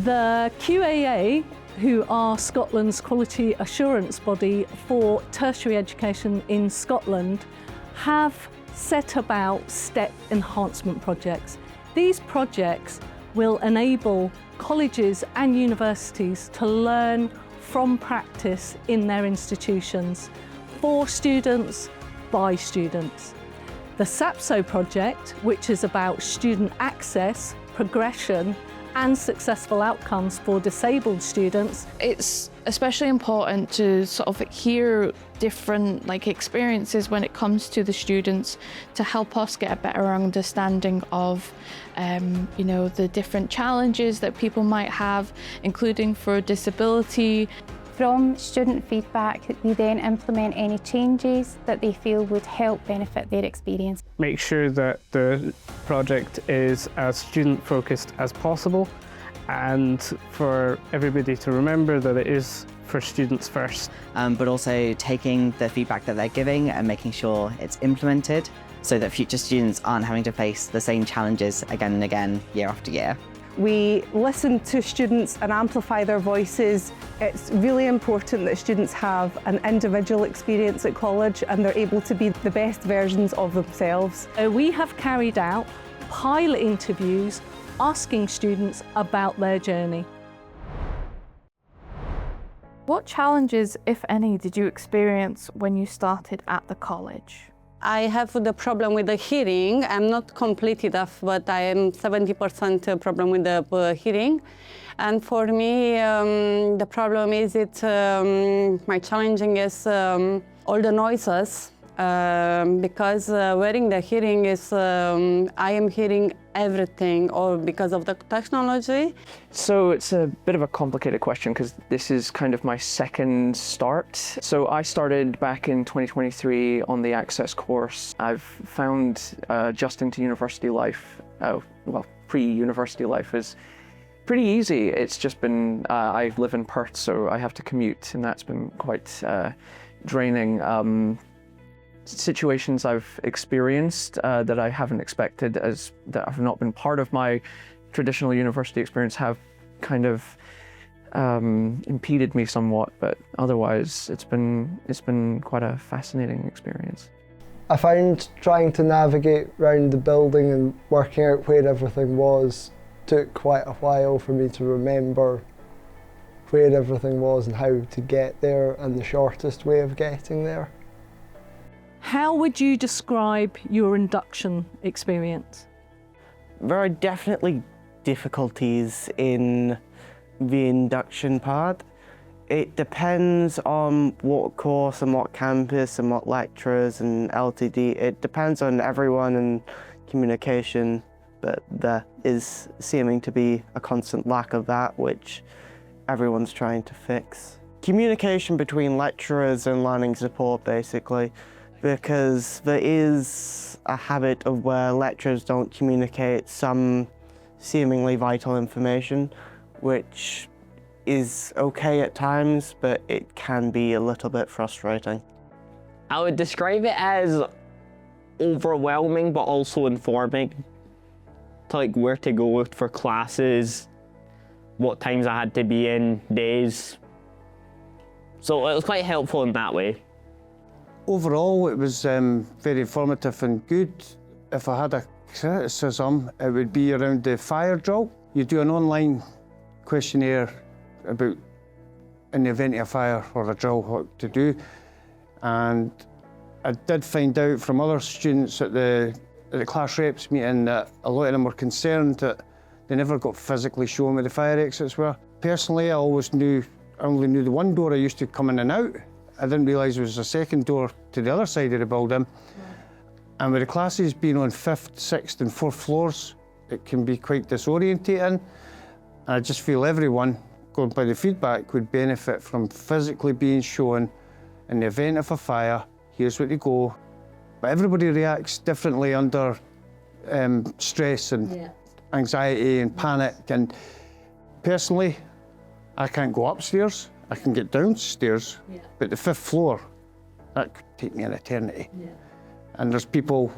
The QAA, who are Scotland's quality assurance body for tertiary education in Scotland, have set about STEP enhancement projects. These projects will enable colleges and universities to learn from practice in their institutions, for students, by students. The SAPSO project, which is about student access, progression and successful outcomes for disabled students. It's especially important to sort of hear different experiences when it comes to the students to help us get a better understanding of the different challenges that people might have, including for disability. From student feedback, we then implement any changes that they feel would help benefit their experience. Make sure that the project is as student-focused as possible, and for everybody to remember that it is for students first. But also taking the feedback that they're giving and making sure it's implemented so that future students aren't having to face the same challenges again and again, year after year. We listen to students and amplify their voices. It's really important that students have an individual experience at college and they're able to be the best versions of themselves. We have carried out pilot interviews asking students about their journey. What challenges, if any, did you experience when you started at the college? I have the problem with the hearing. I'm not completely deaf, but I am 70% problem with the hearing. And for me, the problem is my challenging is all the noises, because wearing the hearing is, I am hearing everything, or because of the technology. So it's a bit of a complicated question because this is kind of my second start. So I started back in 2023 on the Access course. I've found adjusting to university life, pre-university life is pretty easy. It's just been, I live in Perth, so I have to commute, and that's been quite draining. Situations I've experienced that I haven't expected, that have not been part of my traditional university experience, have kind of impeded me somewhat, but otherwise it's been quite a fascinating experience. I found trying to navigate around the building and working out where everything was took quite a while for me to remember where everything was and how to get there and the shortest way of getting there. How would you describe your induction experience? There are definitely difficulties in the induction part. It depends on what course and what campus and what lecturers and LTD. It depends on everyone and communication, but there is seeming to be a constant lack of that, which everyone's trying to fix. Communication between lecturers and learning support, basically, because there is a habit of where lecturers don't communicate some seemingly vital information, which is okay at times, but it can be a little bit frustrating. I would describe it as overwhelming, but also informing. To where to go for classes, what times I had to be in, days. So it was quite helpful in that way. Overall, it was very informative and good. If I had a criticism, it would be around the fire drill. You do an online questionnaire about, in the event of a fire or a drill, what to do. And I did find out from other students at the class reps meeting that a lot of them were concerned that they never got physically shown where the fire exits were. Personally, I only knew the one door I used to come in and out. I didn't realise there was a second door to the other side of the building. And with the classes being on 5th, 6th and 4th floors, it can be quite disorientating. And I just feel everyone, going by the feedback, would benefit from physically being shown in the event of a fire, here's where to go. But everybody reacts differently under stress and anxiety and panic. And personally, I can't go upstairs. I can get downstairs, but the 5th floor, that could take me an eternity. And there's people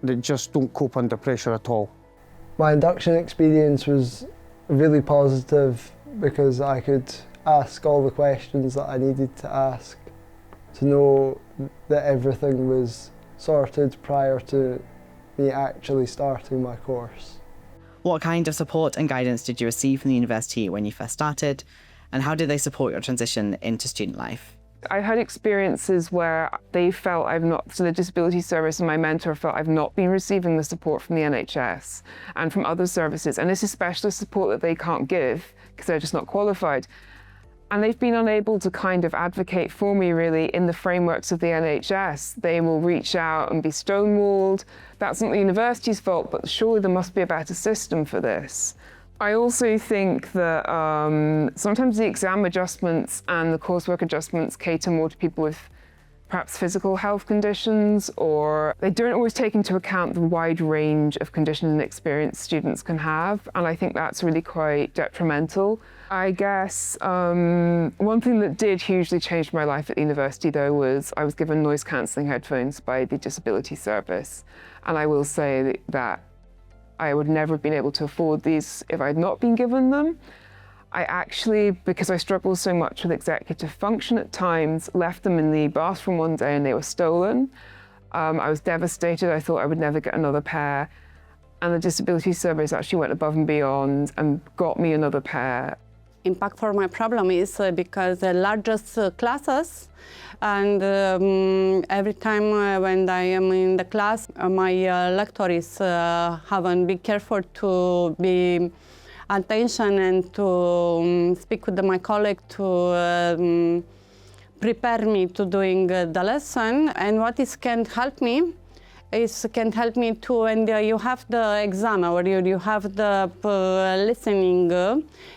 that just don't cope under pressure at all. My induction experience was really positive because I could ask all the questions that I needed to ask to know that everything was sorted prior to me actually starting my course. What kind of support and guidance did you receive from the university when you first started, and how did they support your transition into student life? I've had experiences where they felt so the disability service and my mentor felt I've not been receiving the support from the NHS and from other services, and this is specialist support that they can't give because they're just not qualified. And they've been unable to kind of advocate for me really in the frameworks of the NHS. They will reach out and be stonewalled. That's not the university's fault, but surely there must be a better system for this. I also think that sometimes the exam adjustments and the coursework adjustments cater more to people with perhaps physical health conditions, or they don't always take into account the wide range of conditions and experience students can have, and I think that's really quite detrimental. I guess one thing that did hugely change my life at the university though was I was given noise cancelling headphones by the disability service, and I will say that I would never have been able to afford these if I'd not been given them. I actually, because I struggled so much with executive function at times, left them in the bathroom one day and they were stolen. I was devastated. I thought I would never get another pair. And the disability service actually went above and beyond and got me another pair. Impact for my problem is because the largest classes, and every time when I am in the class, my lecturer is having be careful to be attention and to speak with my colleague to prepare me to doing the lesson. And what is can help me to when you have the exam or you have the listening,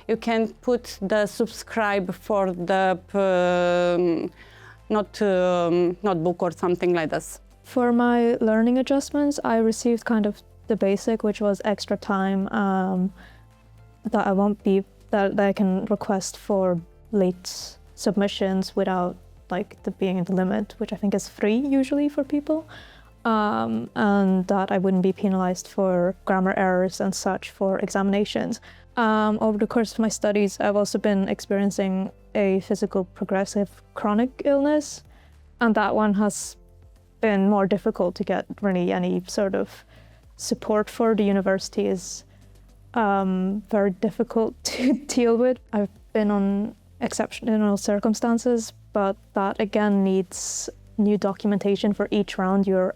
you can put the subscribe for the notebook or something like this. For my learning adjustments, I received kind of the basic, which was extra time that I can request for late submissions without like being the limit, which I think is free usually for people. And that I wouldn't be penalised for grammar errors and such for examinations. Over the course of my studies, I've also been experiencing a physical progressive chronic illness, and that one has been more difficult to get really any sort of support for. The university is very difficult to deal with. I've been on exceptional circumstances, but that again needs new documentation for each round you're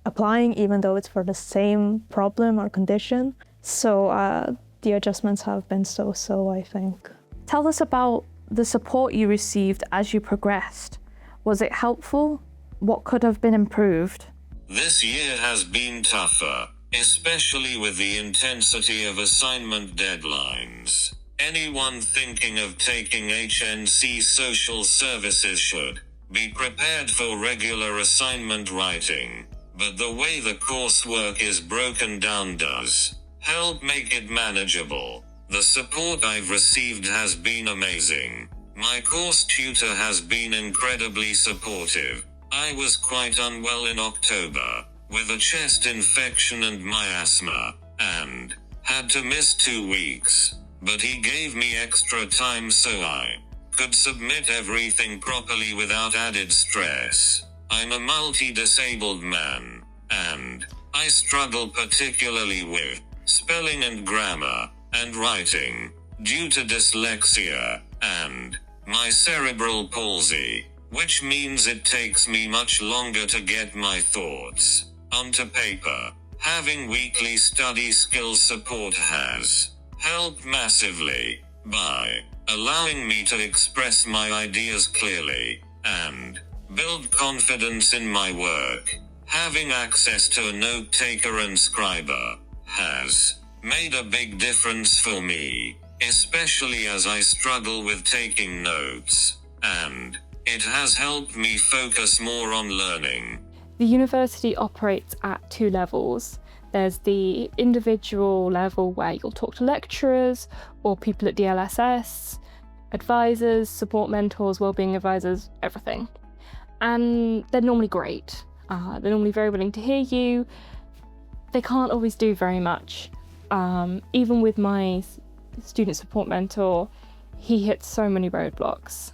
applying, even though it's for the same problem or condition. So the adjustments have been so-so, I think. Tell us about the support you received as you progressed. Was it helpful? What could have been improved? This year has been tougher, especially with the intensity of assignment deadlines. Anyone thinking of taking HNC Social Services should be prepared for regular assignment writing, but the way the coursework is broken down does help make it manageable. The support I've received has been amazing. My course tutor has been incredibly supportive. I was quite unwell in October, with a chest infection and miasma, and had to miss 2 weeks, but he gave me extra time so I could submit everything properly without added stress. I'm a multi-disabled man, and I struggle particularly with spelling and grammar, and writing, due to dyslexia, and my cerebral palsy, which means it takes me much longer to get my thoughts onto paper. Having weekly study skills support has helped massively by allowing me to express my ideas clearly and build confidence in my work. Having access to a note-taker and scriber has made a big difference for me, especially as I struggle with taking notes, and it has helped me focus more on learning. The university operates at 2 levels. There's the individual level where you'll talk to lecturers or people at DLSS, advisors, support mentors, wellbeing advisors, everything. And they're normally great. They're normally very willing to hear you. They can't always do very much. Even with my student support mentor, he hit so many roadblocks.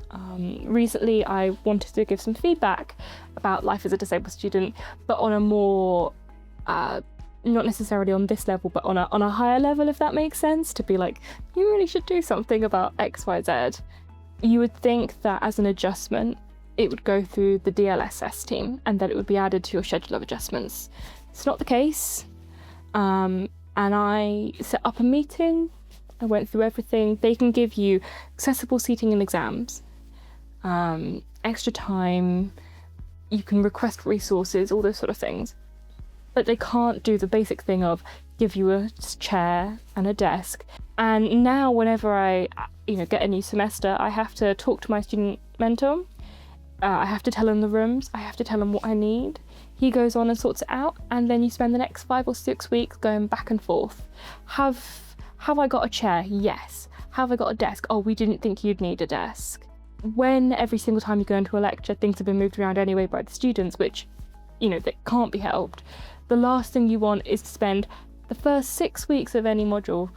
Recently, I wanted to give some feedback about life as a disabled student, but on a more, not necessarily on this level, but on a higher level, if that makes sense, to be like, you really should do something about X, Y, Z. You would think that as an adjustment, it would go through the DLSS team and that it would be added to your schedule of adjustments. It's not the case. And I set up a meeting. I went through everything. They can give you accessible seating and exams, extra time, you can request resources, all those sort of things. But they can't do the basic thing of give you a chair and a desk. And now whenever I get a new semester, I have to talk to my student mentor. I have to tell him the rooms, I have to tell him what I need. He goes on and sorts it out, and then you spend the next 5 or 6 weeks going back and forth. Have I got a chair? Yes. Have I got a desk? Oh, we didn't think you'd need a desk. When every single time you go into a lecture, things have been moved around anyway by the students, which, that can't be helped. The last thing you want is to spend the first 6 weeks of any module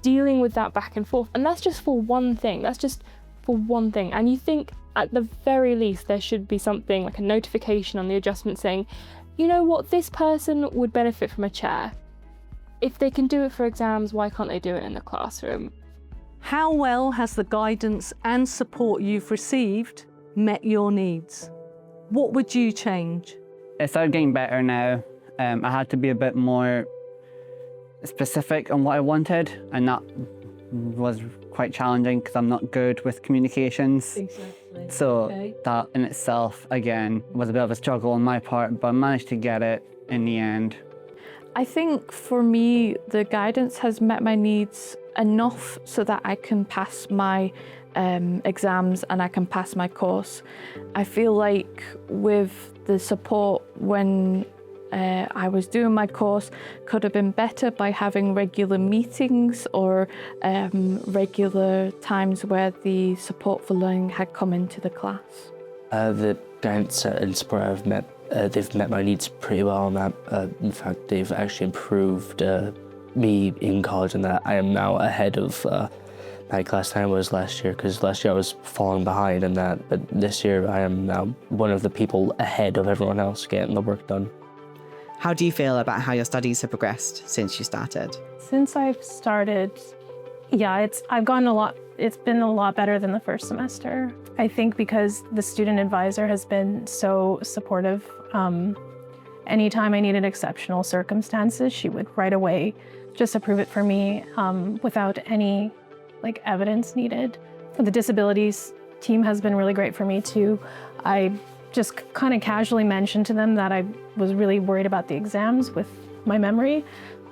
dealing with that back and forth. And that's just for one thing. That's just for one thing. And you think at the very least there should be something like a notification on the adjustment saying, you know what, this person would benefit from a chair. If they can do it for exams, why can't they do it in the classroom? How well has the guidance and support you've received met your needs? What would you change? It started getting better now. I had to be a bit more specific on what I wanted, and that was quite challenging because I'm not good with communications. Exactly. So that in itself, again, was a bit of a struggle on my part, but I managed to get it in the end. I think for me, the guidance has met my needs enough so that I can pass my exams and I can pass my course. I feel like with the support when I was doing my course could have been better by having regular meetings or regular times where the support for learning had come into the class. The guidance and support I've met, they've met my needs pretty well on that. In fact, they've actually improved me in college, and that I am now ahead of my class than I was last year, because last year I was falling behind in that, but this year I am now one of the people ahead of everyone else getting the work done. How do you feel about how your studies have progressed since you started? Since I've started, I've gotten a lot. It's been a lot better than the first semester. I think because the student advisor has been so supportive. Anytime I needed exceptional circumstances, she would right away just approve it for me without any evidence needed. The disabilities team has been really great for me too. I just kind of casually mentioned to them that I was really worried about the exams with my memory,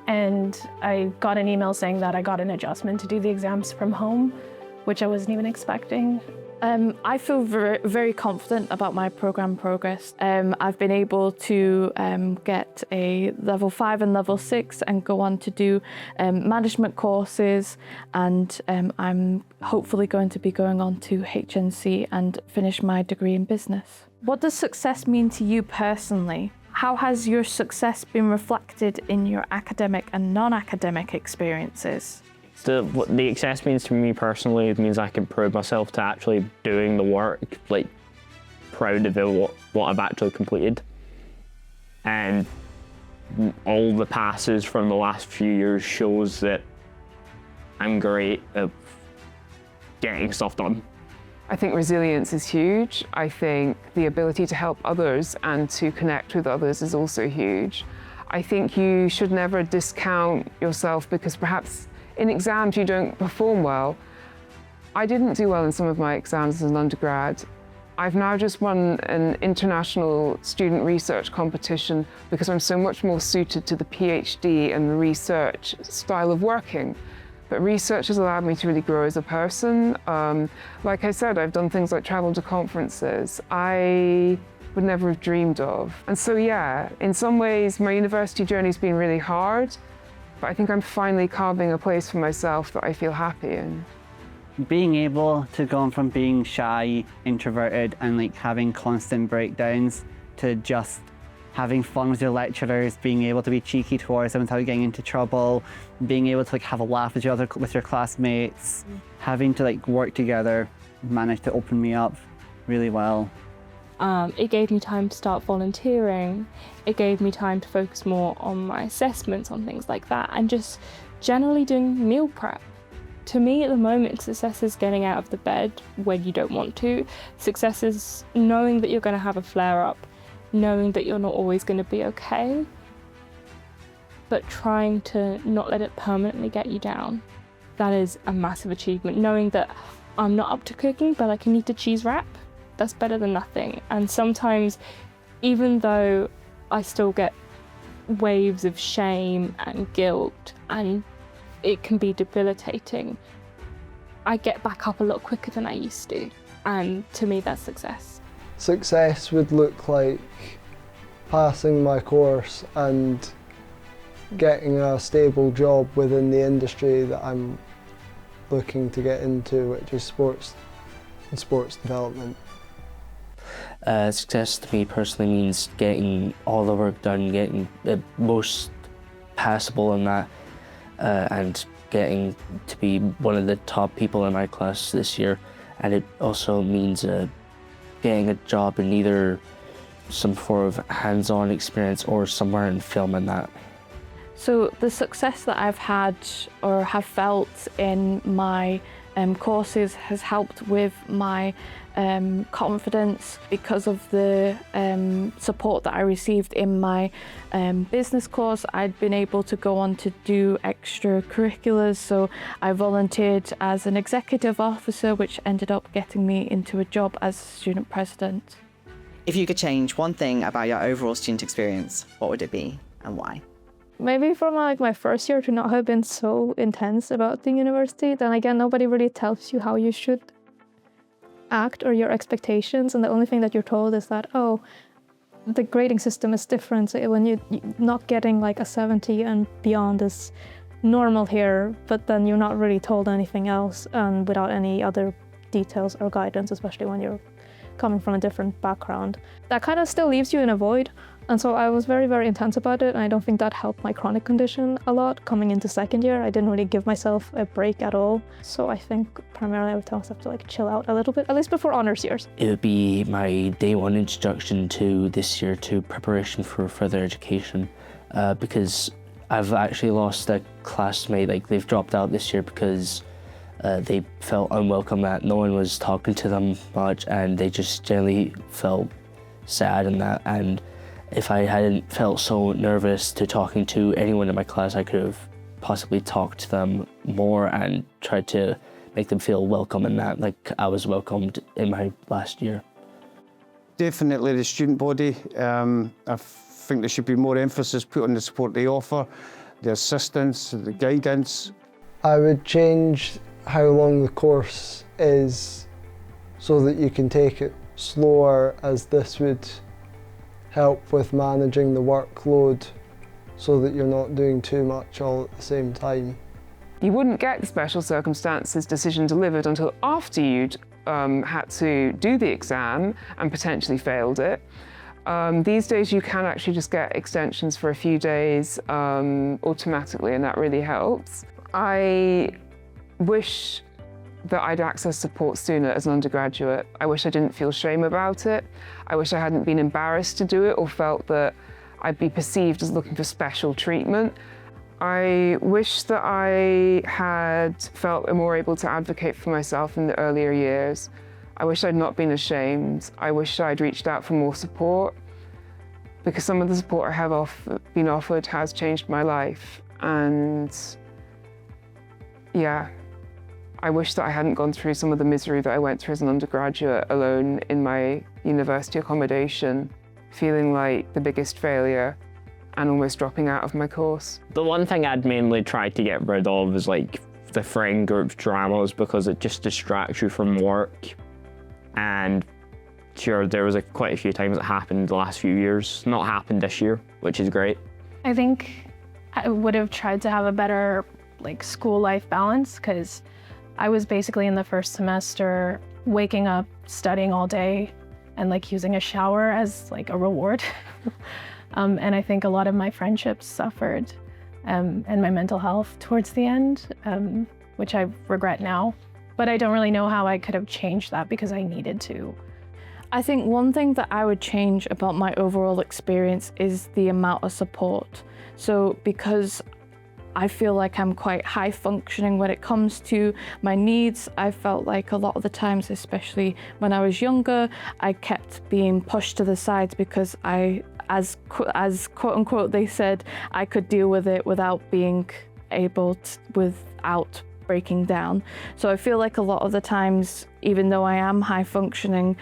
and I got an email saying that I got an adjustment to do the exams from home, which I wasn't even expecting. I feel very, very confident about my program progress. I've been able to get a level 5 and level 6 and go on to do management courses, and I'm hopefully going to be going on to HNC and finish my degree in business. What does success mean to you personally? How has your success been reflected in your academic and non-academic experiences? What the success means to me personally, it means I can prove myself to actually doing the work, proud of it, what I've actually completed. And all the passes from the last few years shows that I'm great at getting stuff done. I think resilience is huge. I think the ability to help others and to connect with others is also huge. I think you should never discount yourself because perhaps in exams you don't perform well. I didn't do well in some of my exams as an undergrad. I've now just won an international student research competition because I'm so much more suited to the PhD and the research style of working. But research has allowed me to really grow as a person. Like I said, I've done things like travel to conferences I would never have dreamed of. And so yeah, in some ways my university journey's been really hard, but I think I'm finally carving a place for myself that I feel happy in. Being able to go from being shy, introverted, and having constant breakdowns to just having fun with your lecturers, being able to be cheeky towards them without getting into trouble, being able to like have a laugh with your classmates, having to like work together managed to open me up really well. It gave me time to start volunteering. It gave me time to focus more on my assessments, on things like that, and just generally doing meal prep. To me at the moment, success is getting out of the bed when you don't want to. Success is knowing that you're going to have a flare-up, knowing that you're not always going to be okay, but trying to not let it permanently get you down. That is a massive achievement. Knowing that I'm not up to cooking, but I can eat a cheese wrap, that's better than nothing. And sometimes, even though I still get waves of shame and guilt, and it can be debilitating, I get back up a lot quicker than I used to. And to me, that's success. Success would look like passing my course and getting a stable job within the industry that I'm looking to get into, which is sports and sports development. Success to me personally means getting all the work done, getting the most passable in that, and getting to be one of the top people in my class this year. And it also means getting a job in either some form of hands-on experience or somewhere in film and that. So the success that I've had or have felt in my courses has helped with my confidence because of the support that I received in my business course. I'd been able to go on to do extracurriculars, so I volunteered as an executive officer, which ended up getting me into a job as student president. If you could change one thing about your overall student experience, what would it be and why? Maybe from like my first year to not have been so intense about the university. Then again, nobody really tells you how you should act or your expectations, and the only thing that you're told is that, oh, the grading system is different. So when you're not getting like a 70 and beyond is normal here, but then you're not really told anything else, and without any other details or guidance, especially when you're coming from a different background. That kind of still leaves you in a void. And so I was very, very intense about it, and I don't think that helped my chronic condition a lot. Coming into second year, I didn't really give myself a break at all. So I think primarily I would tell myself to like chill out a little bit, at least before honors years. It would be my day one introduction to this year to preparation for further education, because I've actually lost a classmate. Like, they've dropped out this year because they felt unwelcome, that no one was talking to them much, and they just generally felt sad and that. And if I hadn't felt so nervous to talking to anyone in my class, I could have possibly talked to them more and tried to make them feel welcome in that, like I was welcomed in my last year. Definitely the student body. I think there should be more emphasis put on the support they offer, the assistance, the guidance. I would change how long the course is so that you can take it slower, as this would help with managing the workload so that you're not doing too much all at the same time. You wouldn't get the special circumstances decision delivered until after you'd had to do the exam and potentially failed it. These days you can actually just get extensions for a few days automatically, and that really helps. I wish that I'd accessed support sooner as an undergraduate. I wish I didn't feel shame about it. I wish I hadn't been embarrassed to do it or felt that I'd be perceived as looking for special treatment. I wish that I had felt more able to advocate for myself in the earlier years. I wish I'd not been ashamed. I wish I'd reached out for more support, because some of the support I have been offered has changed my life. And yeah, I wish that I hadn't gone through some of the misery that I went through as an undergraduate alone in my university accommodation, feeling like the biggest failure and almost dropping out of my course. The one thing I'd mainly tried to get rid of is like the friend group dramas, because it just distracts you from work. And sure, there was quite a few times it happened the last few years. Not happened this year, which is great. I think I would have tried to have a better like school life balance, because I was basically in the first semester waking up, studying all day, and like using a shower as like a reward. And I think a lot of my friendships suffered and my mental health towards the end, which I regret now. But I don't really know how I could have changed that because I needed to. I think one thing that I would change about my overall experience is the amount of support. So because I feel like I'm quite high functioning when it comes to my needs, I felt like a lot of the times, especially when I was younger, I kept being pushed to the sides because as quote unquote they said, I could deal with it without being able to, without breaking down. So I feel like a lot of the times, even though I am high functioning,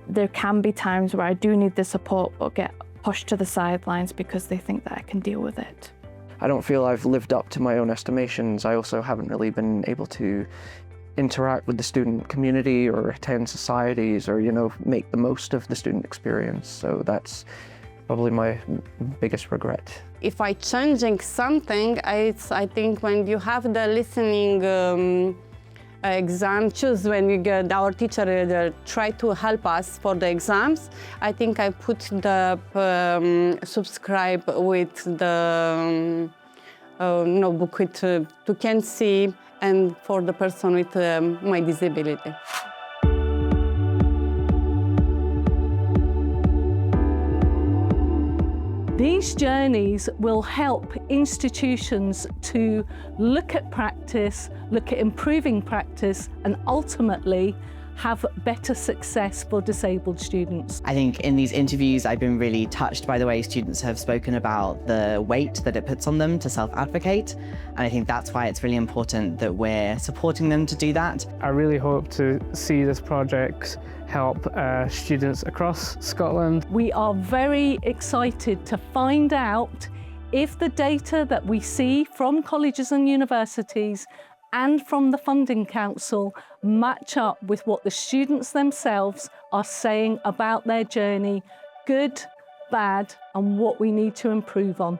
there can be times where I do need the support but get pushed to the sidelines because they think that I can deal with it. I don't feel I've lived up to my own estimations. I also haven't really been able to interact with the student community or attend societies or, make the most of the student experience. So that's probably my biggest regret. If I changing something, I think when you have the listening exam, choose when you get our teacher try to help us for the exams. I think I put the subscribe with the notebook with to can see and for the person with my disability. These journeys will help institutions to look at practice, look at improving practice, and ultimately have better success for disabled students. I think in these interviews, I've been really touched by the way students have spoken about the weight that it puts on them to self-advocate. And I think that's why it's really important that we're supporting them to do that. I really hope to see this project help students across Scotland. We are very excited to find out if the data that we see from colleges and universities and from the Funding Council match up with what the students themselves are saying about their journey, good, bad, and what we need to improve on.